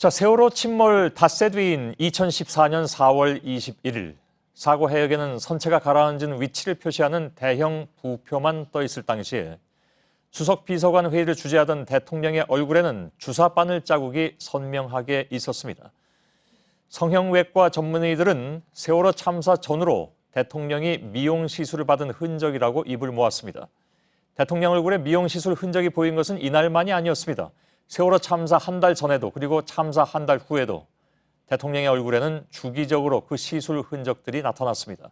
자, 세월호 침몰 닷새 뒤인 2014년 4월 21일 사고 해역에는 선체가 가라앉은 위치를 표시하는 대형 부표만 떠 있을 당시에 수석 비서관 회의를 주재하던 대통령의 얼굴에는 주사 바늘 자국이 선명하게 있었습니다. 성형외과 전문의들은 세월호 참사 전후로 대통령이 미용 시술을 받은 흔적이라고 입을 모았습니다. 대통령 얼굴에 미용 시술 흔적이 보인 것은 이날만이 아니었습니다. 세월호 참사 한 달 전에도 그리고 참사 한 달 후에도 대통령의 얼굴에는 주기적으로 그 시술 흔적들이 나타났습니다.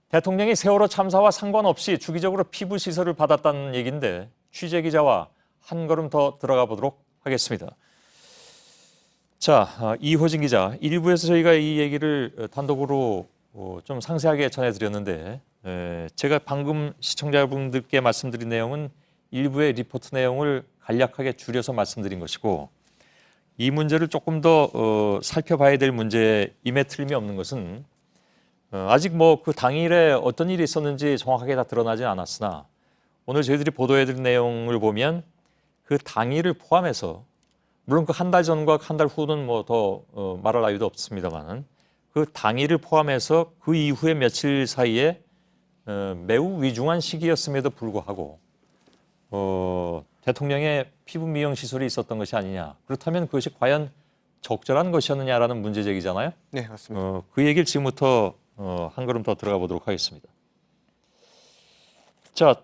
대통령이 세월호 참사와 상관없이 주기적으로 피부 시술을 받았다는 얘기인데 취재 기자와 한 걸음 더 들어가 보도록 하겠습니다. 자, 이호진 기자, 일부에서 저희가 이 얘기를 단독으로 좀 상세하게 전해드렸는데 제가 방금 시청자분들께 말씀드린 내용은 일부의 리포트 내용을 간략하게 줄여서 말씀드린 것이고 이 문제를 조금 더 살펴봐야 될 문제임에 틀림이 없는 것은 아직 뭐 그 당일에 어떤 일이 있었는지 정확하게 다 드러나진 않았으나 오늘 저희들이 보도해드린 내용을 보면 그 당일을 포함해서 물론 그 한 달 전과 한 달 후는 뭐 더 말할 나위도 없습니다만 그 당일을 포함해서 그 이후에 며칠 사이에 매우 위중한 시기였음에도 불구하고 대통령의 피부 미용 시술이 있었던 것이 아니냐. 그렇다면 그것이 과연 적절한 것이었느냐라는 문제 제기잖아요. 네, 맞습니다. 그 얘기를 지금부터 한 걸음 더 들어가 보도록 하겠습니다. 자,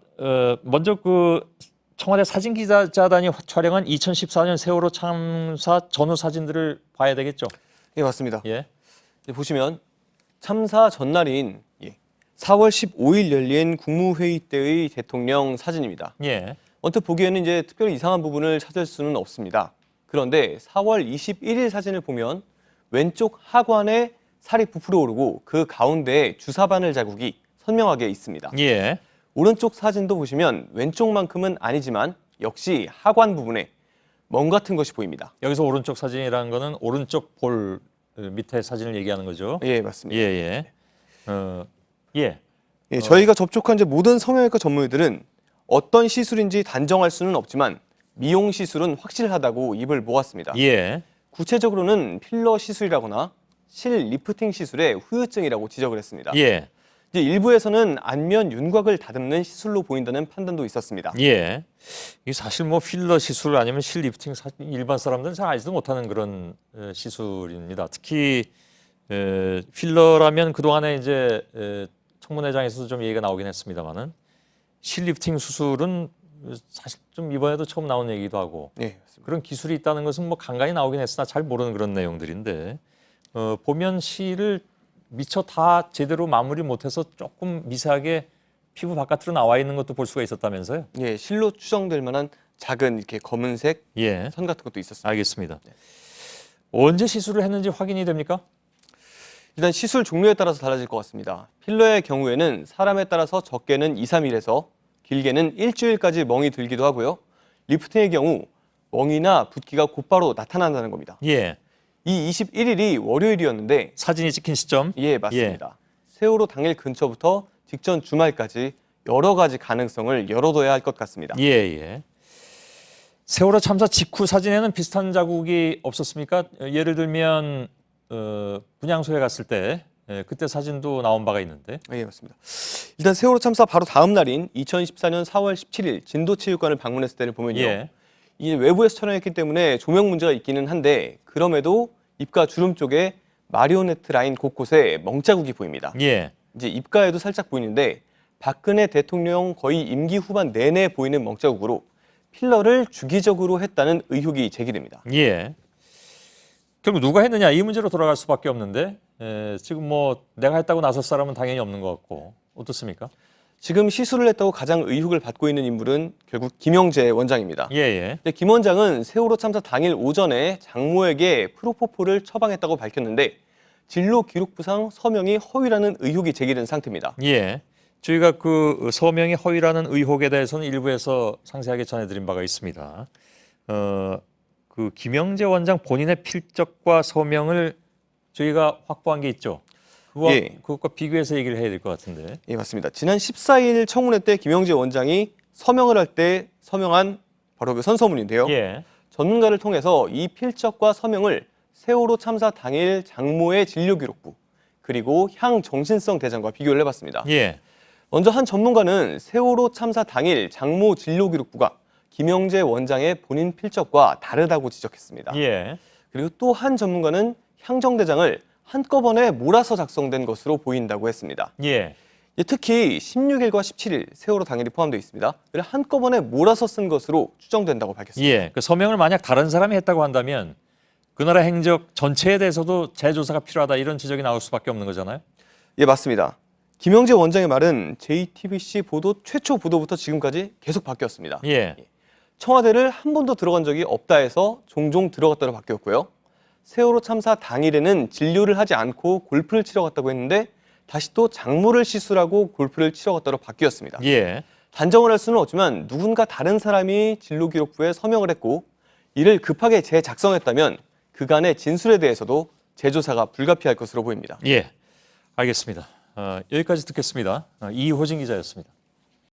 먼저 그 청와대 사진기자단이 촬영한 2014년 세월호 참사 전후 사진들을 봐야 되겠죠? 네, 맞습니다. 예. 보시면 참사 전날인 4월 15일 열린 국무회의 때의 대통령 사진입니다. 예. 언뜻 보기에는 이제 특별히 이상한 부분을 찾을 수는 없습니다. 그런데 4월 21일 사진을 보면 왼쪽 하관에 살이 부풀어 오르고 그 가운데에 주사바늘 자국이 선명하게 있습니다. 예. 오른쪽 사진도 보시면 왼쪽만큼은 아니지만 역시 하관 부분에 멍 같은 것이 보입니다. 여기서 오른쪽 사진이라는 거는 오른쪽 볼 밑에 사진을 얘기하는 거죠? 예, 맞습니다. 예, 예. 예, 저희가 접촉한 이제 모든 성형외과 전문의들은 어떤 시술인지 단정할 수는 없지만 미용 시술은 확실하다고 입을 모았습니다. 예. 구체적으로는 필러 시술이라거나 실 리프팅 시술의 후유증이라고 지적을 했습니다. 예. 이제 일부에서는 안면 윤곽을 다듬는 시술로 보인다는 판단도 있었습니다. 예. 이 사실 뭐 필러 시술 아니면 실 리프팅 일반 사람들은 잘 알지도 못하는 그런 시술입니다. 특히 필러라면 그동안에 이제 청문회장에서도 좀 얘기가 나오긴 했습니다만은 실 리프팅 수술은 사실 좀 이번에도 처음 나온 얘기도 하고 네, 맞습니다. 그런 기술이 있다는 것은 뭐 간간히 나오긴 했으나 잘 모르는 그런 내용들인데 보면 실을 미처 다 제대로 마무리 못해서 조금 미세하게 피부 바깥으로 나와 있는 것도 볼 수가 있었다면서요? 예, 실로 추정될 만한 작은 이렇게 검은색 예, 선 같은 것도 있었습니다. 알겠습니다. 언제 시술을 했는지 확인이 됩니까? 일단 시술 종류에 따라서 달라질 것 같습니다. 필러의 경우에는 사람에 따라서 적게는 2, 3일에서 길게는 일주일까지 멍이 들기도 하고요. 리프팅의 경우 멍이나 붓기가 곧바로 나타난다는 겁니다. 예, 이 21일이 월요일이었는데 사진이 찍힌 시점. 예, 맞습니다. 세월호 당일 근처부터 직전 주말까지 여러 가지 가능성을 열어둬야 할 것 같습니다. 예, 예. 세월호 참사 직후 사진에는 비슷한 자국이 없었습니까? 예를 들면 분향소에 갔을 때 그때 사진도 나온 바가 있는데. 예, 맞습니다. 일단 세월호 참사 바로 다음 날인 2014년 4월 17일 진도체육관을 방문했을 때를 보면요. 예. 이 외부에서 촬영했기 때문에 조명 문제가 있기는 한데 그럼에도 입가 주름 쪽에 마리오네트 라인 곳곳에 멍자국이 보입니다. 예. 이제 입가에도 살짝 보이는데 박근혜 대통령 거의 임기 후반 내내 보이는 멍자국으로 필러를 주기적으로 했다는 의혹이 제기됩니다. 예. 결국 누가 했느냐 이 문제로 돌아갈 수밖에 없는데 지금 뭐 내가 했다고 나설 사람은 당연히 없는 것 같고 어떻습니까? 지금 시술을 했다고 가장 의혹을 받고 있는 인물은 결국 김영재 원장입니다. 예예. 근데 김 원장은 세월호 참사 당일 오전에 장모에게 프로포폴을 처방했다고 밝혔는데 진로 기록부상 서명이 허위라는 의혹이 제기된 상태입니다. 예. 저희가 그 서명이 허위라는 의혹에 대해서는 일부에서 상세하게 전해드린 바가 있습니다. 그 김영재 원장 본인의 필적과 서명을 저희가 확보한 게 있죠. 그것과 비교해서 얘기를 해야 될 것 같은데. 예, 맞습니다. 지난 14일 청문회 때 김영재 원장이 서명을 할 때 서명한 바로 그 선서문인데요. 예. 전문가를 통해서 이 필적과 서명을 세월호 참사 당일 장모의 진료기록부 그리고 향정신성 대장과 비교를 해봤습니다. 예. 먼저 한 전문가는 세월호 참사 당일 장모 진료기록부가 김영재 원장의 본인 필적과 다르다고 지적했습니다. 예. 그리고 또 한 전문가는 향정대장을 한꺼번에 몰아서 작성된 것으로 보인다고 했습니다. 예. 특히 16일과 17일 세월호 당일이 포함되어 있습니다. 이를 한꺼번에 몰아서 쓴 것으로 추정된다고 밝혔습니다. 예. 그 서명을 만약 다른 사람이 했다고 한다면 그 나라 행적 전체에 대해서도 재조사가 필요하다 이런 지적이 나올 수밖에 없는 거잖아요. 예, 맞습니다. 김영재 원장의 말은 JTBC 보도 최초 보도부터 지금까지 계속 바뀌었습니다. 예. 청와대를 한 번도 들어간 적이 없다 해서 종종 들어갔다로 바뀌었고요. 세월호 참사 당일에는 진료를 하지 않고 골프를 치러 갔다고 했는데 다시 또 장모를 시술하고 골프를 치러 갔다로 바뀌었습니다. 예. 단정을 할 수는 없지만 누군가 다른 사람이 진료기록부에 서명을 했고 이를 급하게 재작성했다면 그간의 진술에 대해서도 재조사가 불가피할 것으로 보입니다. 예. 알겠습니다. 여기까지 듣겠습니다. 이호진 기자였습니다.